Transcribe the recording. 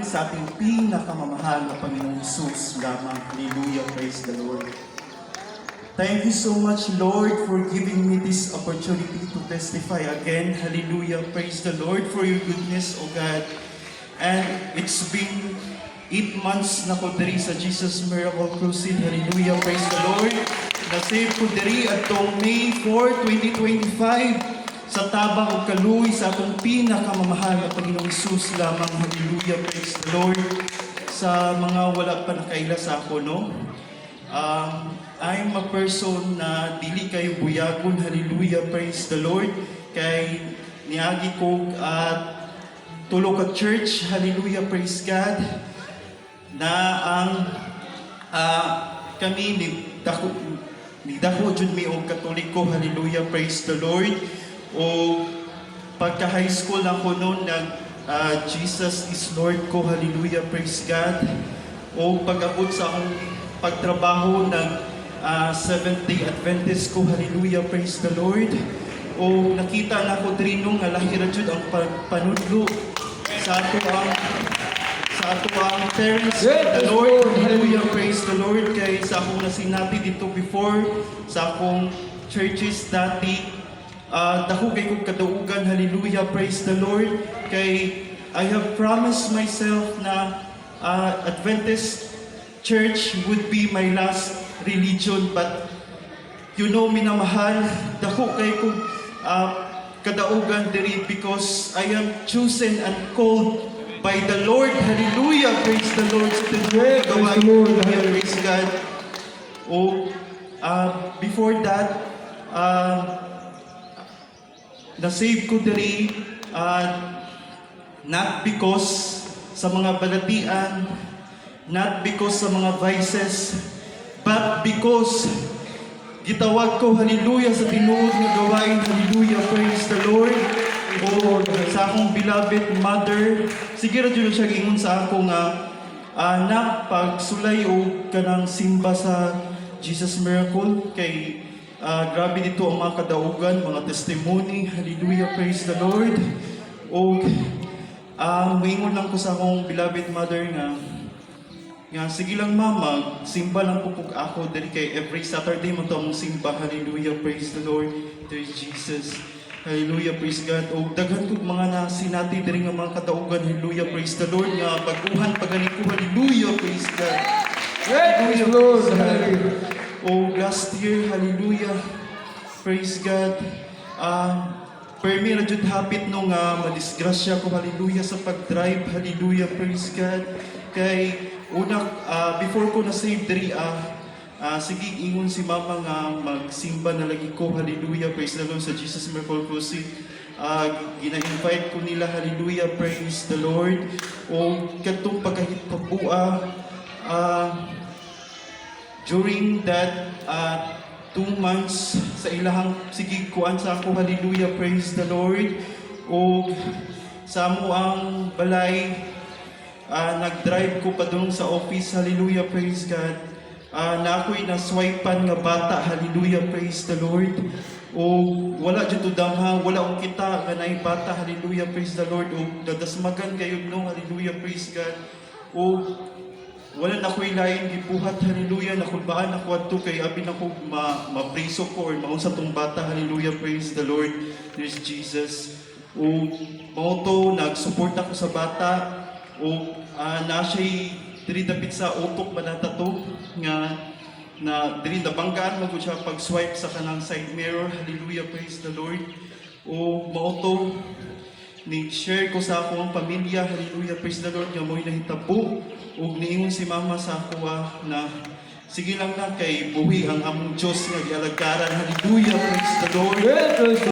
sa ating pinakamamahal na Panginoong Hesus lamang. Hallelujah, praise the Lord. Thank you so much, Lord, for giving me this opportunity to testify again. Hallelujah, praise the Lord for your goodness, O God. And it's been 8 months na ko diri sa Jesus Miracle Crusade. Hallelujah, praise the Lord. Na-save ko diri atong May 4, 2025 sa tabang o kaluoy sa akong pinakamamahal na Panginoong Hesus lamang. Hallelujah, praise the Lord. Sa mga wala pa nakaila sa ako, no? I'm a person na dili kayo buyagon. Hallelujah, praise the Lord. Kay niagi ko at tulog ka church. Hallelujah, praise God. Na ang kami ni dako jud mi og Katoliko. Hallelujah, praise the Lord. O pagka high school ako noon Jesus is Lord ko. Hallelujah, praise God. O pag-abot sa akong pagtrabaho ng Seventh-day Adventist ko. Hallelujah, praise the Lord. O nakita na ko diri nung lahira jud ang panudlo sa ato ang parents, the Lord. Hallelujah, praise the Lord. Kay sa akong nasinati dito before sa akong churches dati, dako kay kong kadaugan. Hallelujah, praise the Lord. Kay I have promised myself na Adventist church would be my last religion, but you know, minamahal, dako kay kong kadaugan diri because I am chosen and called by the Lord. Hallelujah, praise the Lord. Hallelujah, praise God. Before that, na-save ko diri not because sa mga balatian, not because sa mga vices, but because gitawag ko, hallelujah, sa tinuod nga gawain. Hallelujah, praise the Lord. O sa akong beloved mother, sige ra jud siya giingon sa ako nga anak, pagsulay o kanang simba sa Jesus Miracle. Kay grabe dito ang mga kadaugan, mga testimony. Hallelujah, praise the Lord. O maingon lang ko sa akong beloved mother nga sige lang mama, simba lang po ako dali kay every Saturday mo to mong simba. Hallelujah, praise the Lord. There's Jesus. Hallelujah, praise God. O daghan kog mga nasinati diri nga mga kadaugan. Hallelujah, praise the Lord. Nga baguhan pagani ko. Hallelujah, praise God. Hallelujah, Lord. O last year, hallelujah, praise God. Permi na jud hapit no nga madisgrasya ko. Hallelujah, sa pag-drive. Hallelujah, praise God. Kay una, before ko na-save diri, sige, ingon si mama nga magsimba na lagi ko. Hallelujah, praise the Lord, sa Jesus Miracle Crusade. Gina-invite ko nila. Hallelujah, praise the Lord. O katong pagkahit-kapua, during that 2 months sa ilahang sige kuan sa ako. Hallelujah, praise the Lord. O sa mo ang balay, nag-drive ko pa doon sa office. Hallelujah, praise God. Na ako'y naswipan nga bata. Hallelujah, praise the Lord. O wala dyan to damha, wala akong kita nga naay bata. Hallelujah, praise the Lord. O dadasmagan kayo no. Hallelujah, praise God. O wala na ako'y lain gibuhat. Hallelujah, nakulbaan ako ato kay abin ako mapriso ko or maunsa tong bata. Hallelujah, praise the Lord. There's Jesus. O mauto, nag-support ako sa bata. O na siya'y diri dapit sa utok manata to nga na diri nabanggaan mo ko siya pag-swipe sa kanang side mirror. Hallelujah, praise the Lord. O mauto ni share ko sa akong pamilya. Hallelujah, praise the Lord. Nga mo'y nahitabo o niingon si mama sa ako na sige lang na kay buhi ang among Diyos nga gialagaran. Hallelujah, praise the Lord.